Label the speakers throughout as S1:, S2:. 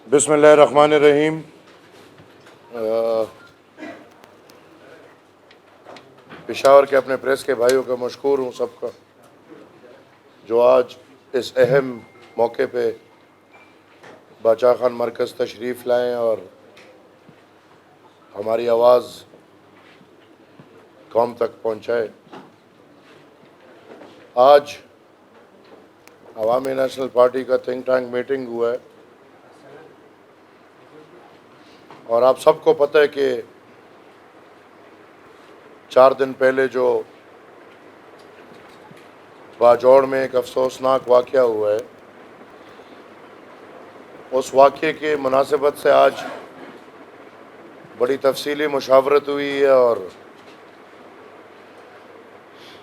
S1: بسم اللہ الرحمن الرحیم۔ پشاور کے اپنے پریس کے بھائیوں کا مشکور ہوں سب کا، جو آج اس اہم موقع پہ باچا خان مرکز تشریف لائیں اور ہماری آواز قوم تک پہنچائے۔ آج عوامی نیشنل پارٹی کا تھنک ٹینک میٹنگ ہوا ہے، اور آپ سب کو پتہ ہے کہ 4 دن پہلے جو باجوڑ میں ایک افسوسناک واقعہ ہوا ہے، اس واقعے کی مناسبت سے آج بڑی تفصیلی مشاورت ہوئی ہے، اور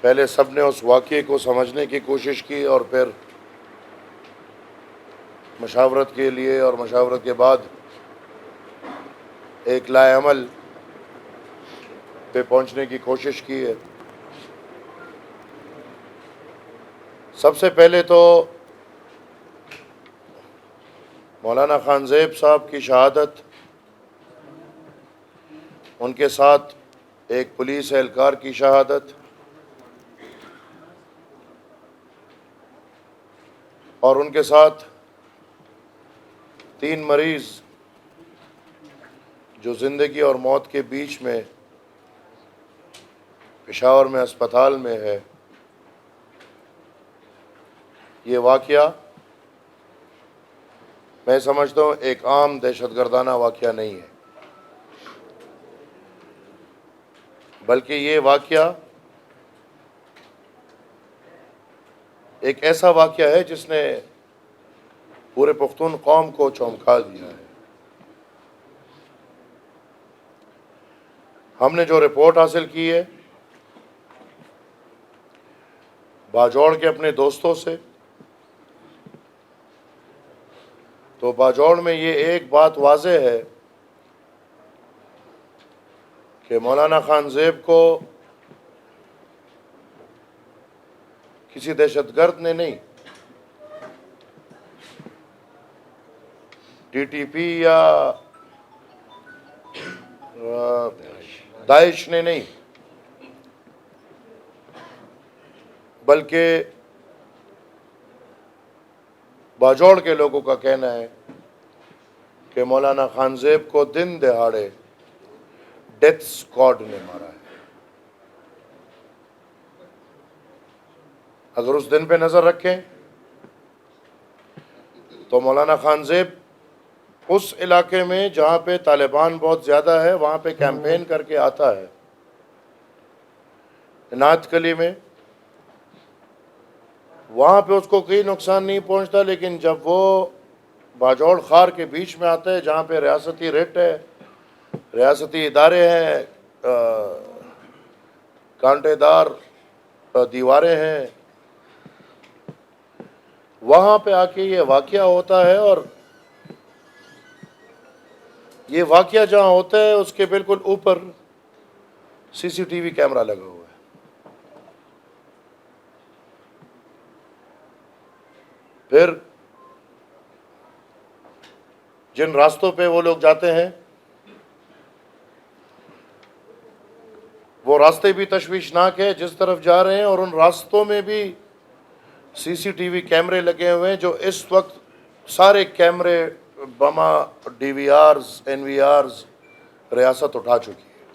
S1: پہلے سب نے اس واقعے کو سمجھنے کی کوشش کی اور پھر مشاورت کے لیے اور مشاورت کے بعد ایک لائے عمل پہ پہنچنے کی کوشش کی ہے۔ سب سے پہلے تو مولانا خان زیب صاحب کی شہادت، ان کے ساتھ ایک پولیس اہلکار کی شہادت اور ان کے ساتھ 3 مریض جو زندگی اور موت کے بیچ میں پشاور میں اسپتال میں ہے، یہ واقعہ میں سمجھتا ہوں ایک عام دہشت گردانہ واقعہ نہیں ہے، بلکہ یہ واقعہ ایک ایسا واقعہ ہے جس نے پورے پختون قوم کو چونکا دیا ہے۔ ہم نے جو رپورٹ حاصل کی ہے باجوڑ کے اپنے دوستوں سے، تو باجوڑ میں یہ ایک بات واضح ہے کہ مولانا خان زیب کو کسی دہشت گرد نے نہیں، ٹی ٹی پی یا داعش نے نہیں، بلکہ باجوڑ کے لوگوں کا کہنا ہے کہ مولانا خان زیب کو دن دہاڑے ڈیتھ اسکواڈ نے مارا ہے۔ اگر اس دن پہ نظر رکھیں تو مولانا خان زیب اس علاقے میں جہاں پہ طالبان بہت زیادہ ہے وہاں پہ کیمپین کر کے آتا ہے، عنایت کلی میں، وہاں پہ اس کو کوئی نقصان نہیں پہنچتا، لیکن جب وہ باجوڑ خار کے بیچ میں آتا ہے جہاں پہ ریاستی ریٹ ہے، ریاستی ادارے ہیں، کانٹے دار دیواریں ہیں، وہاں پہ آ کے یہ واقعہ ہوتا ہے، اور یہ واقعہ جہاں ہوتا ہے اس کے بالکل اوپر سی سی ٹی وی کیمرہ لگا ہوا ہے۔ پھر جن راستوں پہ وہ لوگ جاتے ہیں وہ راستے بھی تشویشناک ہے جس طرف جا رہے ہیں، اور ان راستوں میں بھی سی سی ٹی وی کیمرے لگے ہوئے ہیں، جو اس وقت سارے کیمرے، بما ڈی وی آرز، این وی آرز ریاست اٹھا چکی ہے۔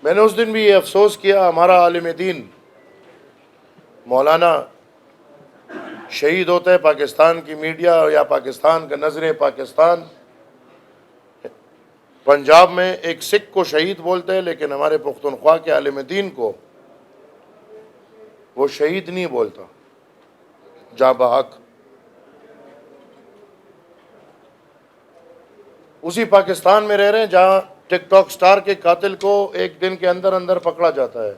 S1: میں نے اس دن بھی یہ افسوس کیا، ہمارا عالم دین مولانا شہید ہوتا ہے، پاکستان کی میڈیا یا پاکستان کا نظر پاکستان پنجاب میں ایک سکھ کو شہید بولتے ہیں، لیکن ہمارے پختونخوا کے عالم دین کو وہ شہید نہیں بولتا، جاں بحق۔ اسی پاکستان میں رہ رہے ہیں جہاں ٹک ٹاک سٹار کے قاتل کو ایک دن کے اندر اندر پکڑا جاتا ہے،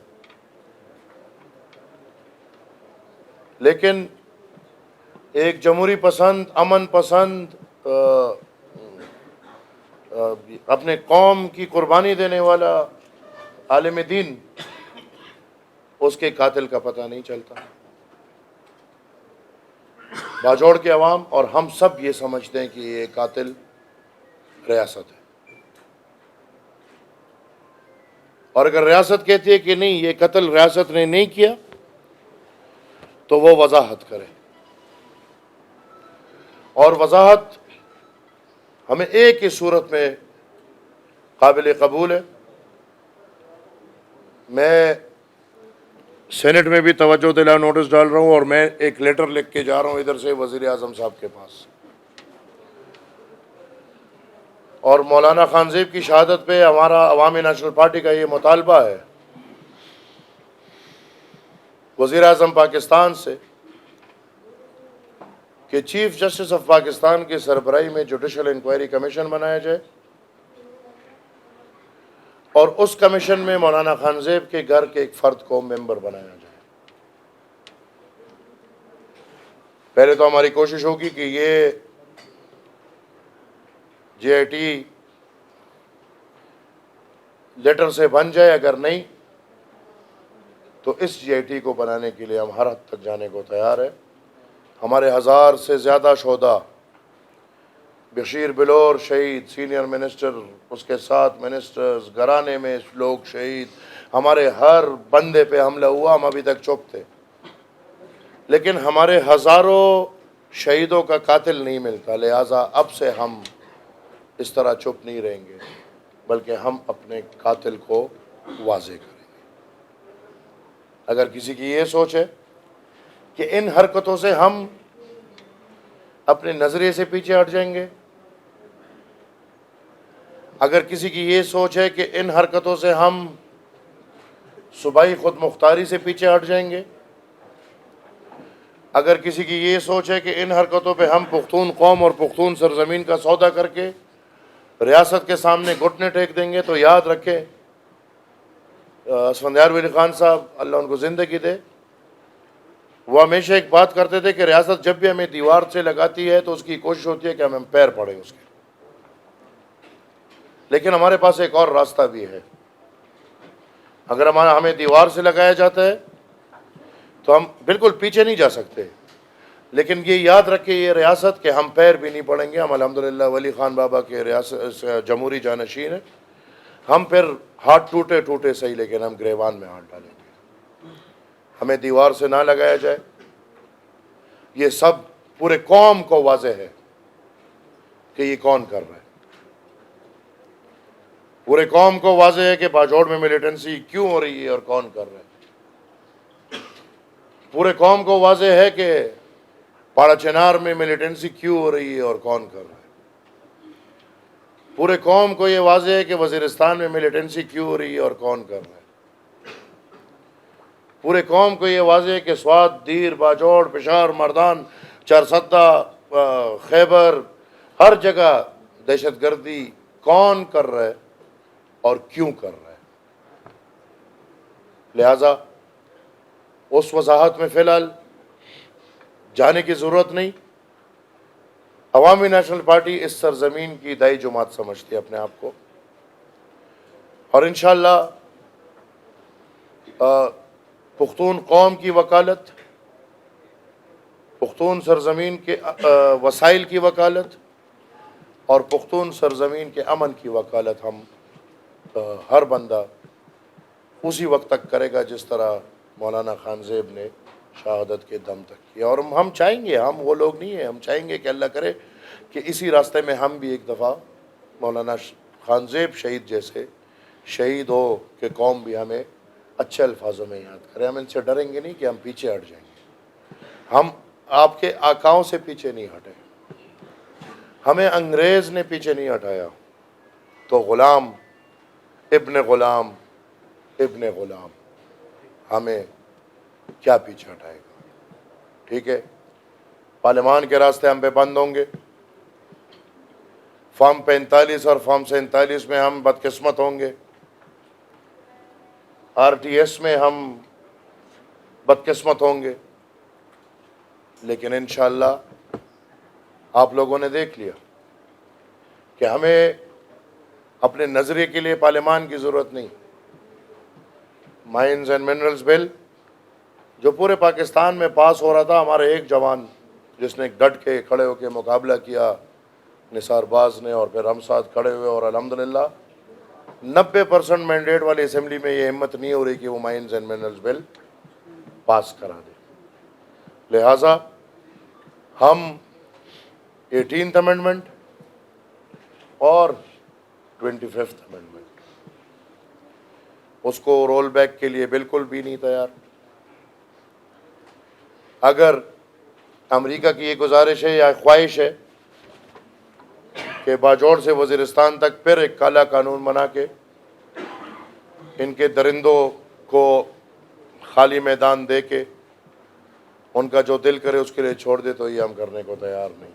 S1: لیکن ایک جمہوری پسند، امن پسند، اپنے قوم کی قربانی دینے والا عالم دین، اس کے قاتل کا پتہ نہیں چلتا۔ باجوڑ کے عوام اور ہم سب یہ سمجھتے ہیں کہ یہ قاتل ریاست ہے، اور اگر ریاست کہتی ہے کہ نہیں یہ قتل ریاست نے نہیں کیا تو وہ وضاحت کرے، اور وضاحت ہمیں ایک ہی صورت میں قابل قبول ہے۔ میں سینٹ میں بھی توجہ دلا نوٹس ڈال رہا ہوں، اور میں ایک لیٹر لکھ کے جا رہا ہوں ادھر سے وزیر اعظم صاحب کے پاس، اور مولانا خانزیب کی شہادت پہ ہمارا عوامی نیشنل پارٹی کا یہ مطالبہ ہے وزیر اعظم پاکستان سے کہ چیف جسٹس آف پاکستان کی سربراہی میں جوڈیشل انکوائری کمیشن بنایا جائے، اور اس کمیشن میں مولانا خانزیب کے گھر کے ایک فرد کو ممبر بنایا جائے۔ پہلے تو ہماری کوشش ہوگی کہ یہ جے آئی ٹی لیٹر سے بن جائے، اگر نہیں تو اس جے آئی ٹی کو بنانے کے لیے ہم ہر حد تک جانے کو تیار ہیں۔ ہمارے 1000 سے زیادہ شہداء، بشیر بلور شہید، سینئر منسٹر، اس کے ساتھ منسٹرز، گھرانے میں لوگ شہید، ہمارے ہر بندے پہ حملہ ہوا، ہم ابھی تک چپ تھے، لیکن ہمارے ہزاروں شہیدوں کا قاتل نہیں ملتا، لہٰذا اب سے ہم اس طرح چپ نہیں رہیں گے، بلکہ ہم اپنے قاتل کو واضح کریں گے۔ اگر کسی کی یہ سوچ ہے کہ ان حرکتوں سے ہم اپنے نظریے سے پیچھے ہٹ جائیں گے، اگر کسی کی یہ سوچ ہے کہ ان حرکتوں سے ہم صوبائی خود مختاری سے پیچھے ہٹ جائیں گے، اگر کسی کی یہ سوچ ہے کہ ان حرکتوں پہ ہم پختون قوم اور پختون سرزمین کا سودا کر کے ریاست کے سامنے گھٹنے ٹیک دیں گے، تو یاد رکھیں اسفندیار ولی خان صاحب اللہ ان کو زندگی دے، وہ ہمیشہ ایک بات کرتے تھے کہ ریاست جب بھی ہمیں دیوار سے لگاتی ہے تو اس کی کوشش ہوتی ہے کہ ہمیں پیر پڑے اس کے، لیکن ہمارے پاس ایک اور راستہ بھی ہے۔ اگر ہمیں دیوار سے لگایا جاتا ہے تو ہم بالکل پیچھے نہیں جا سکتے، لیکن یہ یاد رکھے یہ ریاست کہ ہم پیر بھی نہیں پڑیں گے، ہم الحمدللہ ولی خان بابا کے ریاست جمہوری جانشین ہیں، ہم پھر ہاتھ ٹوٹے ٹوٹے صحیح لیکن ہم گریوان میں ہاتھ ڈالیں گے، ہمیں دیوار سے نہ لگایا جائے۔ یہ سب پورے قوم کو واضح ہے کہ یہ کون کر رہا ہے، پورے قوم کو واضح ہے کہ باجوڑ میں ملیٹنسی کیوں ہو رہی ہے اور کون کر رہا ہے، پورے قوم کو واضح ہے کہ پاڑا چنار میں ملیٹنسی کیوں ہو رہی ہے اور کون کر رہا ہے، پورے قوم کو یہ واضح ہے کہ وزیرستان میں ملیٹنسی کیوں ہو رہی ہے اور کون کر رہا ہے، پورے قوم کو یہ واضح ہے کہ سوات، دیر، باجوڑ، پشاور، مردان، چارسدہ، خیبر، ہر جگہ دہشت گردی کون کر رہا ہے اور کیوں کر رہا ہے۔ لہذا اس وضاحت میں فی الحال جانے کی ضرورت نہیں۔ عوامی نیشنل پارٹی اس سرزمین کی دائی جماعت سمجھتی ہے اپنے آپ کو، اور انشاءاللہ پختون قوم کی وکالت، پختون سرزمین کے وسائل کی وکالت اور پختون سرزمین کے امن کی وکالت ہم ہر بندہ اسی وقت تک کرے گا جس طرح مولانا خانزیب نے شہادت کے دم تک کیا، اور ہم چاہیں گے، ہم وہ لوگ نہیں ہیں، ہم چاہیں گے کہ اللہ کرے کہ اسی راستے میں ہم بھی ایک دفعہ مولانا خانزیب شہید جیسے شہید ہو کہ قوم بھی ہمیں اچھے الفاظوں میں یاد کرے۔ ہم ان سے ڈریں گے نہیں کہ ہم پیچھے ہٹ جائیں گے، ہم آپ کے آقاؤں سے پیچھے نہیں ہٹے، ہمیں انگریز نے پیچھے نہیں ہٹایا، تو غلام ابن غلام ابن غلام ہمیں کیا پیچھے ہٹائے گا؟ ٹھیک ہے، پارلیمان کے راستے ہم پہ بند ہوں گے، فارم 45 اور فارم 47 میں ہم بدقسمت ہوں گے، RTS میں ہم بدقسمت ہوں گے، لیکن انشاءاللہ آپ لوگوں نے دیکھ لیا کہ ہمیں اپنے نظریے کے لیے پارلیمان کی ضرورت نہیں۔ مائنز اینڈ منرلز بل جو پورے پاکستان میں پاس ہو رہا تھا، ہمارے ایک جوان جس نے ڈٹ کے کھڑے ہو کے مقابلہ کیا نثار باز نے، اور پھر ہم ساتھ کھڑے ہوئے، اور الحمدللہ 90% مینڈیٹ والی اسمبلی میں یہ ہمت نہیں ہو رہی کہ وہ مائنز اینڈ منرلز بل پاس کرا دے۔ لہٰذا ہم 18th امینڈمنٹ اور 25th امینڈمنٹ اس کو رول بیک کے لیے بالکل بھی نہیں تیار۔ اگر امریکہ کی یہ گزارش ہے یا خواہش ہے کہ باجوڑ سے وزیرستان تک پھر ایک کالا قانون بنا کے ان کے درندوں کو خالی میدان دے کے ان کا جو دل کرے اس کے لیے چھوڑ دے، تو یہ ہم کرنے کو تیار نہیں۔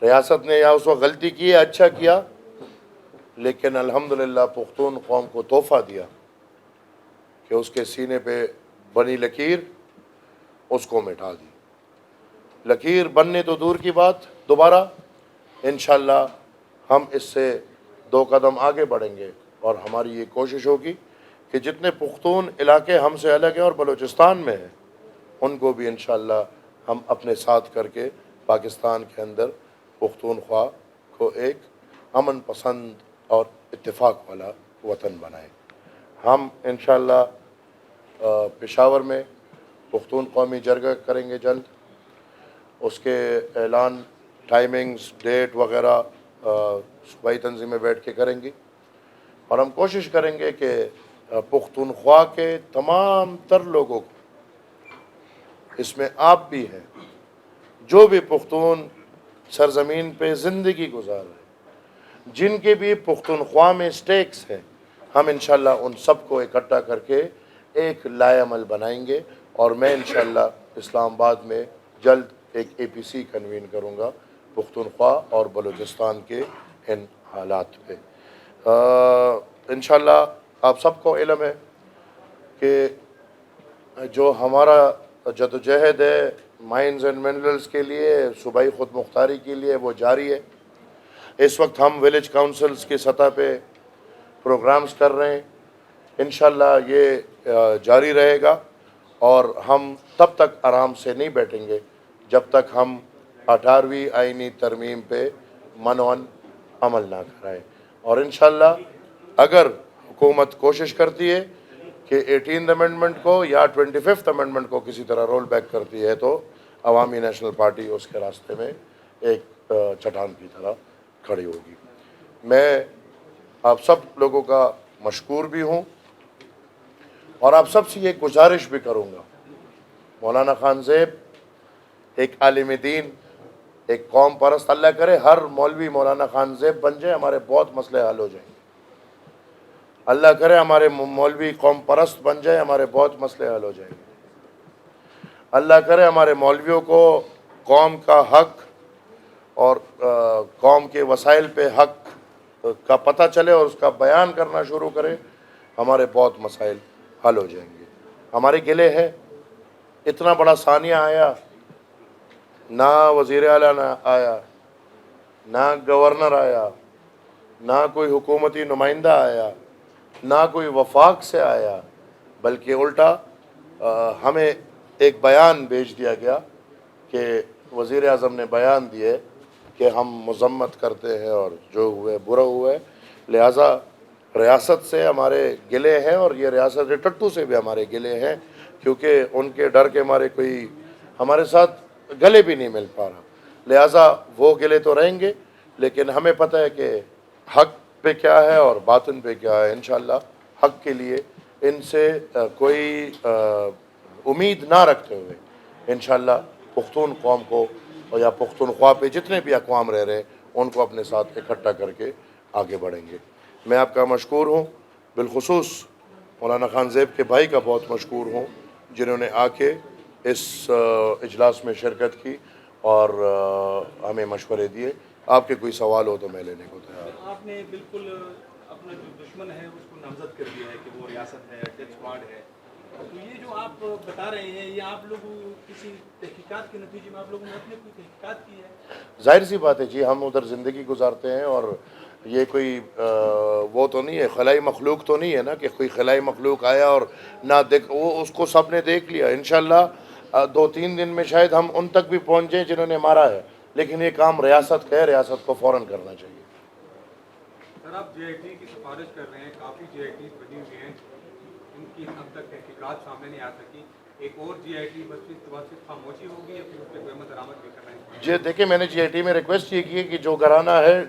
S1: ریاست نے یا اس وقت غلطی کی ہے، اچھا کیا، لیکن الحمدللہ پختون قوم کو تحفہ دیا کہ اس کے سینے پہ بنی لکیر اس کو مٹا دی۔ لکیر بننے تو دور کی بات، دوبارہ انشاءاللہ ہم اس سے 2 قدم آگے بڑھیں گے، اور ہماری یہ کوشش ہوگی کہ جتنے پختون علاقے ہم سے الگ ہیں اور بلوچستان میں ہیں ان کو بھی انشاءاللہ ہم اپنے ساتھ کر کے پاکستان کے اندر پختونخوا کو ایک امن پسند اور اتفاق والا وطن بنائیں۔ ہم انشاءاللہ پشاور میں پختون قومی جرگہ کریں گے جلد، اس کے اعلان ٹائمنگز ڈیٹ وغیرہ صوبائی تنظیمیں بیٹھ کے کریں گی، اور ہم کوشش کریں گے کہ پختونخوا کے تمام تر لوگوں کو، اس میں آپ بھی ہیں، جو بھی پختون سرزمین پہ زندگی گزار رہے ہیں، جن کے بھی پختونخوا میں سٹیکس ہیں، ہم انشاءاللہ ان سب کو اکٹھا کر کے ایک لائے عمل بنائیں گے، اور میں انشاءاللہ اسلام آباد میں جلد ایک APC کنوین کروں گا پختونخوا اور بلوچستان کے ان حالات پہ۔ انشاءاللہ آپ سب کو علم ہے کہ جو ہمارا جدوجہد ہے مائنز اینڈ منرلز کے لیے، صوبائی خود مختاری کے لیے، وہ جاری ہے۔ اس وقت ہم ولیج کاؤنسلز کی سطح پہ پروگرامز کر رہے ہیں، انشاءاللہ یہ جاری رہے گا، اور ہم تب تک آرام سے نہیں بیٹھیں گے جب تک ہم 18ویں آئینی ترمیم پہ منون عمل نہ کرائیں۔ اور انشاءاللہ اگر حکومت کوشش کرتی ہے کہ 18th امینڈمنٹ کو یا 25th امینڈمنٹ کو کسی طرح رول بیک کرتی ہے، تو عوامی نیشنل پارٹی اس کے راستے میں ایک چٹان کی طرح کھڑی ہوگی۔ میں آپ سب لوگوں کا مشکور بھی ہوں، اور آپ سب سے یہ گزارش بھی کروں گا، مولانا خان زیب ایک عالم دین، ایک قوم پرست، اللہ کرے ہر مولوی مولانا خان زیب بن جائے، ہمارے بہت مسئلے حل ہو جائیں گے۔ اللہ کرے ہمارے مولوی قوم پرست بن جائے، ہمارے بہت مسئلے حل ہو جائیں گے۔ اللہ کرے ہمارے مولویوں کو قوم کا حق اور قوم کے وسائل پہ حق کا پتہ چلے اور اس کا بیان کرنا شروع کرے، ہمارے بہت مسائل حل ہو جائیں گے۔ ہمارے گلے ہیں، اتنا بڑا ثانیہ آیا، نہ وزیر اعلیٰ نہ آیا، نہ گورنر آیا، نہ کوئی حکومتی نمائندہ آیا، نہ کوئی وفاق سے آیا، بلکہ الٹا ہمیں ایک بیان بھیج دیا گیا کہ وزیر اعظم نے بیان دیے کہ ہم مذمت کرتے ہیں اور جو ہوئے برا ہوا ہے، لہٰذا ریاست سے ہمارے گلے ہیں، اور یہ ریاست ٹٹو سے بھی ہمارے گلے ہیں، کیونکہ ان کے ڈر کے مارے کوئی ہمارے ساتھ گلے بھی نہیں مل پا رہا۔ لہٰذا وہ گلے تو رہیں گے، لیکن ہمیں پتہ ہے کہ حق پہ کیا ہے اور باطن پہ کیا ہے۔ انشاءاللہ حق کے لیے ان سے کوئی امید نہ رکھتے ہوئے انشاءاللہ پختون قوم کو یا پختونخوا پہ جتنے بھی اقوام رہ رہے ہیں ان کو اپنے ساتھ اکٹھا کر کے آگے بڑھیں گے۔ میں آپ کا مشکور ہوں، بالخصوص مولانا خان زیب کے بھائی کا بہت مشکور ہوں، جنہوں نے آ کے اس اجلاس میں شرکت کی اور ہمیں مشورے دیے۔ آپ کے کوئی سوال ہو تو میں لینے کو تیار ہوں۔
S2: آپ نے بالکل اپنا جو دشمن ہے اس کو نامزد کر دیا ہے کہ وہ ریاست ہے، ڈیتھ اسکواڈ ہے، تو یہ جو آپ بتا رہے ہیں یہ آپ لوگ کسی تحقیقات کے نتیجے میں آپ لوگوں نے اپنے کوئی تحقیقات کی ہے؟
S1: ظاہر سی بات ہے جی، ہم ادھر زندگی گزارتے ہیں، اور یہ کوئی وہ تو نہیں ہے، خلائی مخلوق تو نہیں ہے نا کہ کوئی خلائی مخلوق آیا اور نہ دیکھ، وہ اس کو سب نے دیکھ لیا۔ انشاءاللہ دو تین دن میں شاید ہم ان تک بھی پہنچ جائیں جنہوں نے مارا ہے، لیکن یہ کام ریاست کا ہے، ریاست کو فوراً کرنا چاہیے۔
S3: سر آپ جے آئی ٹی کی سفارش کر رہے ہیں، کافی جے آئی ٹی بنی ہوئی ہیں، ان کی اب تک تحقیقات سامنے نہیں آ سکی، ایک اور جے آئی ٹی بس صرف خاموشی ہوگی یا پھر اس پہ قیمت درآمد بھی کر رہے ہیں؟
S1: جی دیکھیں، میں نے جی آئی ٹی میں ریکویسٹ یہ کی ہے کہ جو گھرانہ ہے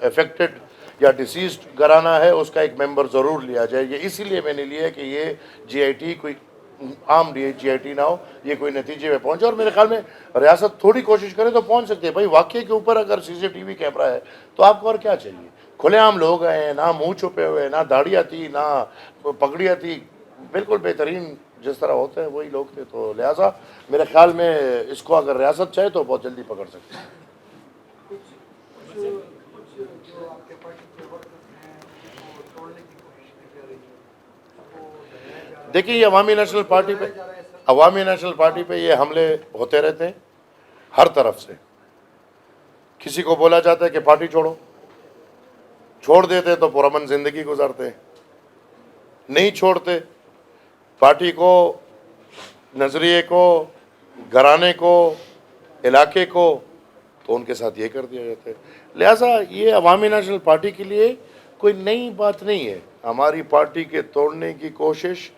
S1: افیکٹڈ یا ڈیسیزڈ گھرانہ ہے، اس کا ایک ممبر ضرور لیا جائے۔ یہ اسی لیے میں نے لیا ہے کہ یہ جی آئی ٹی کوئی عام جی آئی ٹی نہ ہو، یہ کوئی نتیجے میں پہنچے، اور میرے خیال میں ریاست تھوڑی کوشش کرے تو پہنچ سکتے ہیں۔ بھائی واقعے کے اوپر اگر سی سی ٹی وی کیمرہ ہے تو آپ کو اور کیا چاہیے؟ کھلے عام لوگ ہیں، نہ منہ چھپے ہوئے، نہ داڑیاں تھی، نہ پگڑیاں تھی، بالکل بہترین جس طرح ہوتے ہیں وہی لوگ تھے، تو لہٰذا میرے خیال میں اس کو اگر ریاست چاہے تو بہت جلدی پکڑ سکتے ہیں۔
S4: جو آپ کے پارٹی کے ورکر ہیں وہ توڑنے کی کوشش کی جا رہی ہے، وہ دہرایا جا رہا ہے۔
S1: دیکھیں، یہ عوامی نیشنل پارٹی پہ یہ حملے ہوتے رہتے ہیں ہر طرف سے۔ کسی کو بولا جاتا ہے کہ پارٹی چھوڑ دیتے تو پرامن زندگی گزارتے ہیں، نہیں چھوڑتے، پارٹی کو، نظریے کو، گھرانے کو، علاقے کو، تو ان کے ساتھ یہ کر دیا جاتا ہے۔ لہٰذا یہ عوامی نیشنل پارٹی کے لیے کوئی نئی بات نہیں ہے۔ ہماری پارٹی کے توڑنے کی کوشش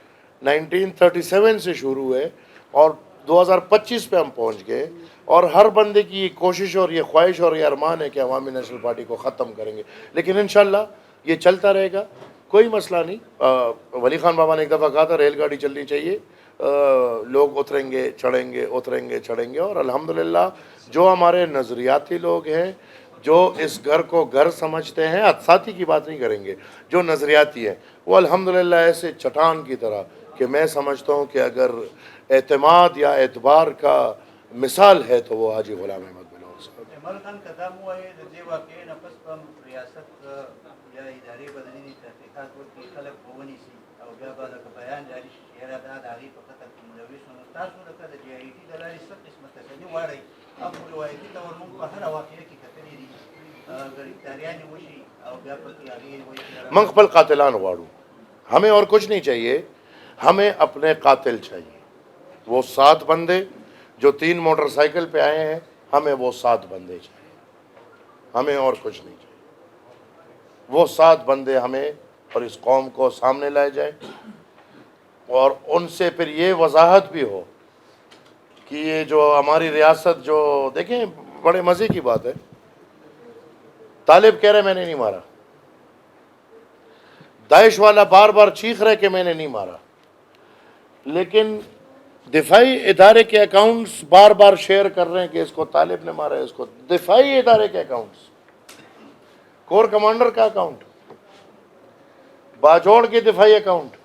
S1: 1937 سے شروع ہے اور 2025 پہ ہم پہنچ گئے، اور ہر بندے کی یہ کوشش اور یہ خواہش اور یہ ارمان ہے کہ عوامی نیشنل پارٹی کو ختم کریں گے، لیکن انشاءاللہ یہ چلتا رہے گا، کوئی مسئلہ نہیں۔ ولی خان بابا نے ایک دفعہ کہا تھا ریل گاڑی چلنی چاہیے، لوگ اتریں گے چڑھیں گے، اتریں گے چڑھیں گے، اور الحمدللہ جو ہمارے نظریاتی لوگ ہیں، جو اس گھر کو گھر سمجھتے ہیں، ساتھی کی بات نہیں کریں گے، جو نظریاتی ہیں، وہ الحمدللہ ایسے چٹان کی طرح کہ میں سمجھتا ہوں کہ اگر اعتماد یا اعتبار کا مثال ہے تو وہ حاجی غلام احمد بلور صاحب۔
S5: عمل خان قدم ہوئے د دې واقعې نه پس په ریاست یا ادارې بدني تحقیقات وکړي، خلک به ونیسي او بیا به لکه بیان جاري شي چې یاره دا د هغې په قتل کې ملوث وو. نو تاسو لکه د جې آی ټي د لارې څه قسمه تسلي غواړئ؟ او په روایتي طور موږ په هره واقعه کې کتلي دي ګرفتاریانې وشي او بیا پکې هغې وایي
S1: من خپل قاتلان غواړو، ہمیں اور کچھ نہیں چاہیے، ہمیں اپنے قاتل چاہیے، وہ 7 بندے جو 3 موٹر سائیکل پہ آئے ہیں، ہمیں وہ 7 بندے چاہیے، ہمیں اور کچھ نہیں چاہیے۔ وہ 7 بندے ہمیں اور اس قوم کو سامنے لائے جائیں، اور ان سے پھر یہ وضاحت بھی ہو کہ یہ جو ہماری ریاست، جو دیکھیں بڑے مزے کی بات ہے، طالب کہہ رہے میں نے نہیں مارا، داعش والا بار بار چیخ رہے کہ میں نے نہیں مارا، لیکن دفاعی ادارے کے اکاؤنٹس بار بار شیئر کر رہے ہیں کہ اس کو طالب نے مارا ہے، اس کو، دفاعی ادارے کے اکاؤنٹس، کور کمانڈر کا اکاؤنٹ، باجوڑ کے دفاعی اکاؤنٹ،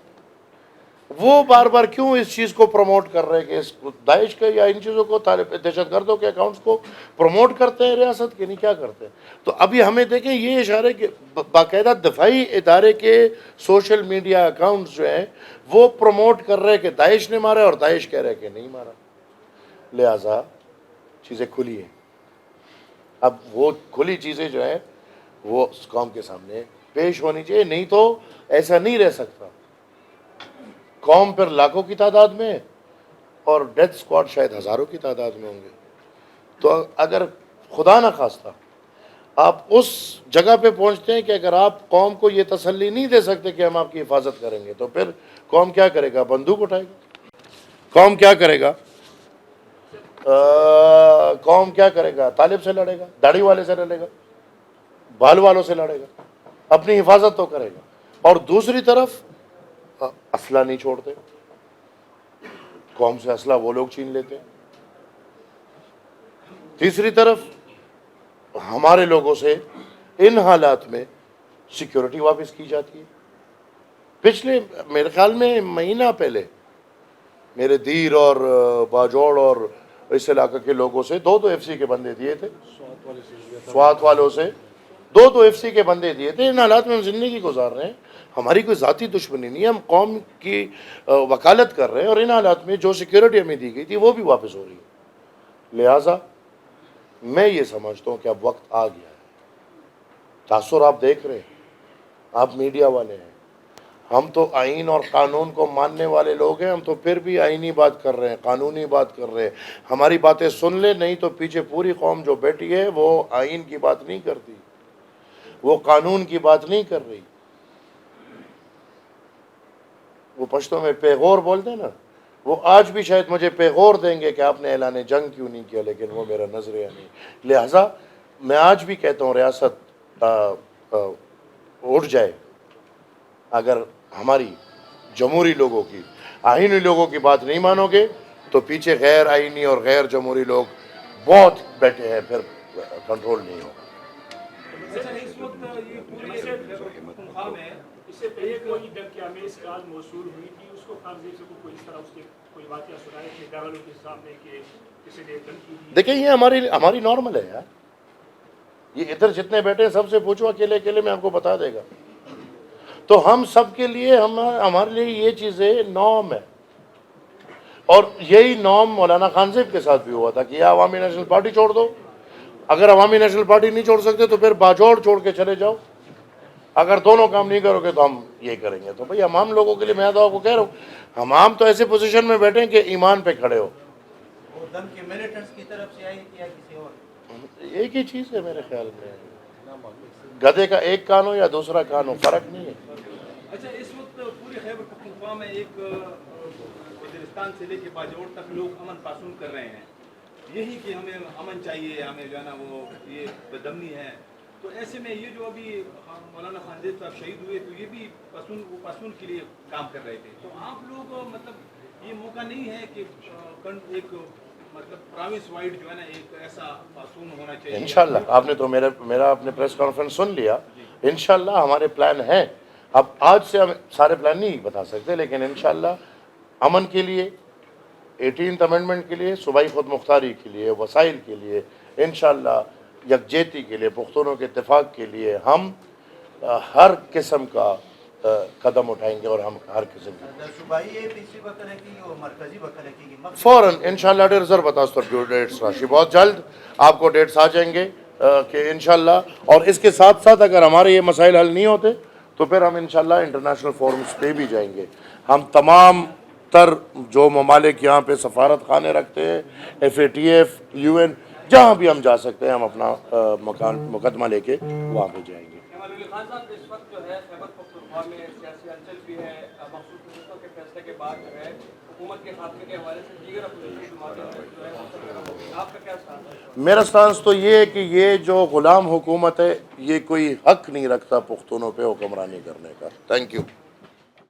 S1: وہ بار بار کیوں اس چیز کو پروموٹ کر رہے ہیں کہ اس داعش کے یا ان چیزوں کو، طالب دہشت گردوں کے اکاؤنٹس کو پروموٹ کرتے ہیں ریاست کے، نہیں کیا کرتے ہیں؟ تو ابھی ہمیں دیکھیں یہ اشارے کہ باقاعدہ دفاعی ادارے کے سوشل میڈیا اکاؤنٹس جو ہیں وہ پروموٹ کر رہے ہیں کہ داعش نے مارا، اور داعش کہہ رہے کہ نہیں مارا۔ لہٰذا چیزیں کھلی ہیں، اب وہ کھلی چیزیں جو ہیں وہ اس قوم کے سامنے پیش ہونی چاہیے، نہیں تو ایسا نہیں رہ سکتا۔ قوم پر لاکھوں کی تعداد میں اور ڈیتھ سکواڈ شاید ہزاروں کی تعداد میں ہوں گے، تو اگر خدا نہ خواستہ آپ اس جگہ پہ پہنچتے ہیں کہ اگر آپ قوم کو یہ تسلی نہیں دے سکتے کہ ہم آپ کی حفاظت کریں گے، تو پھر قوم کیا کرے گا؟ بندوق اٹھائے گا۔ قوم کیا کرے گا؟ قوم کیا کرے گا؟ طالب سے لڑے گا، داڑھی والے سے لڑے گا، بال والوں سے لڑے گا، اپنی حفاظت تو کرے گا۔ اور دوسری طرف اسلحہ نہیں چھوڑتے، قوم سے اسلحہ وہ لوگ چھین لیتے ہیں۔ تیسری طرف ہمارے لوگوں سے ان حالات میں سیکیورٹی واپس کی جاتی ہے۔ پچھلے میرے خیال میں مہینہ پہلے میرے دیر اور باجوڑ اور اس علاقے کے لوگوں سے 2 ایف سی کے بندے دیے تھے، سوات والوں سے 2 ایف سی کے بندے دیے تھے۔ ان حالات میں ہم زندگی گزار رہے ہیں، ہماری کوئی ذاتی دشمنی نہیں ہے، ہم قوم کی وکالت کر رہے ہیں، اور ان حالات میں جو سیکیورٹی ہمیں دی گئی تھی وہ بھی واپس ہو رہی ہے۔ لہٰذا میں یہ سمجھتا ہوں کہ اب وقت آ گیا ہے۔ تاثر آپ دیکھ رہے ہیں، آپ میڈیا والے ہیں، ہم تو آئین اور قانون کو ماننے والے لوگ ہیں، ہم تو پھر بھی آئینی بات کر رہے ہیں، قانونی بات کر رہے ہیں. ہماری باتیں سن لے، نہیں تو پیچھے پوری قوم جو بیٹھی ہے وہ آئین کی بات نہیں کرتی، وہ قانون کی بات نہیں کر رہی. وہ پشتوں میں پیغور بولتے ہیں نا، وہ آج بھی شاید مجھے پیغور دیں گے کہ آپ نے اعلان جنگ کیوں نہیں کیا، لیکن وہ میرا نظریہ نہیں. لہٰذا میں آج بھی کہتا ہوں ریاست اٹھ جائے. اگر ہماری جمہوری لوگوں کی، آئینی لوگوں کی بات نہیں مانو گے تو پیچھے غیر آئینی اور غیر جمہوری لوگ بہت بیٹھے ہیں، پھر کنٹرول نہیں ہوگا.
S2: اچھا، اس وقت یہ پورے خیبر پختونخوا میں
S6: اس سے پہلے کوئی ڈنک امیز کال موصول ہوئی تھی، اس کو خارجی سے کوئی اس طرح اس کے کوئی واقعہ سنائے کہ گھر والوں کے سامنے کہ کسی نے دھمکی دی؟
S1: دیکھیں یہ ہماری نارمل ہے یار. یہ ادھر جتنے بیٹھے ہیں سب سے پوچھو، اکیلے اکیلے میں آپ کو بتا دے گا. تو ہم سب کے لیے، ہمارے لیے یہ چیزیں نارم ہے. اور یہی نارم مولانا خان صاحب کے ساتھ بھی ہوا تھا کہ یا عوامی نیشنل پارٹی چھوڑ دو، اگر عوامی نیشنل پارٹی نہیں چھوڑ سکتے تو پھر باجوڑ چھوڑ کے چلے جاؤ، اگر دونوں کام نہیں کرو گے تو ہم یہ کریں گے. تو بھئی عوام لوگوں کے لیے میں تو آپ کو کہہ رہا ہوں، ہم تو ایسے پوزیشن میں بیٹھے ہیں کہ ایمان پہ کھڑے ہو.
S5: وہ دم کے ملیٹنٹس کی طرف سے آئی کیا کسی اور؟
S1: ایک ہی چیز ہے میرے خیال میں، گدھے کا ایک کان ہو یا دوسرا کان ہو، فرق نہیں ہے.
S2: اچھا، اس وقت پورے خیبر پختونخوا میں ایک وزیرستان سے لے کے باجوڑ تک لوگ امن پاسون کر رہے ہیں، یہی کہ ہمیں امن چاہیے، ہمیں جو ہے نا وہ یہ بدامنی ہے. تو ایسے میں یہ جو ابھی مولانا خانزیب صاحب شہید ہوئے تو یہ بھی پاسون کے لیے کام کر رہے تھے. تو آپ لوگ مطلب یہ موقع نہیں ہے کہ ایک مطلب پروونس وائڈ جو ہے نا ایک ایسا پاسون ہونا چاہیے؟
S1: انشاءاللہ آپ نے تو میرا اپنے پریس کانفرنس سن لیا. انشاءاللہ ہمارے پلان ہیں. اب آج سے ہم سارے پلان نہیں بتا سکتے، لیکن انشاءاللہ امن کے لیے، 18th امینڈمنٹ کے لیے، صوبائی خود مختاری کے لیے، وسائل کے لیے، انشاءاللہ یکجہتی کے لیے، پختونوں کے اتفاق کے لیے ہم ہر قسم کا قدم اٹھائیں گے. اور ہم ہر قسم کی
S5: صوبائی تیسری بکر کی اور مرکزی بکر کی
S1: فوراً انشاءاللہ ڈیٹس بتا ڈیٹس راشی بہت جلد آپ کو ڈیٹس آ جائیں گے کہ انشاءاللہ. اور اس کے ساتھ ساتھ اگر ہمارے یہ مسائل حل نہیں ہوتے تو پھر ہم انشاءاللہ انٹرنیشنل فورمز پہ بھی جائیں گے. ہم تمام تر جو ممالک یہاں پہ سفارت خانے رکھتے ہیں، FATF، UN، جہاں بھی ہم جا سکتے ہیں ہم اپنا مقدمہ لے کے وہاں پہ جائیں گے.
S7: خان صاحب، اس وقت جو ہے خیبر پختونخوا میں سیاسی ہلچل بھی ہے. مخصوص نشستوں کے فیصلے کے بعد جو ہے حکومت کے خاتمے کے حوالے سے دیگر اپوزیشن جماعتیں جو ہے سرگرم ہو گئی. آپ کا کیا ساتھ ہے؟
S1: میرا سٹانس تو یہ ہے کہ یہ جو غلام حکومت ہے یہ کوئی حق نہیں رکھتا پختونوں پہ حکمرانی کرنے کا. Thank you.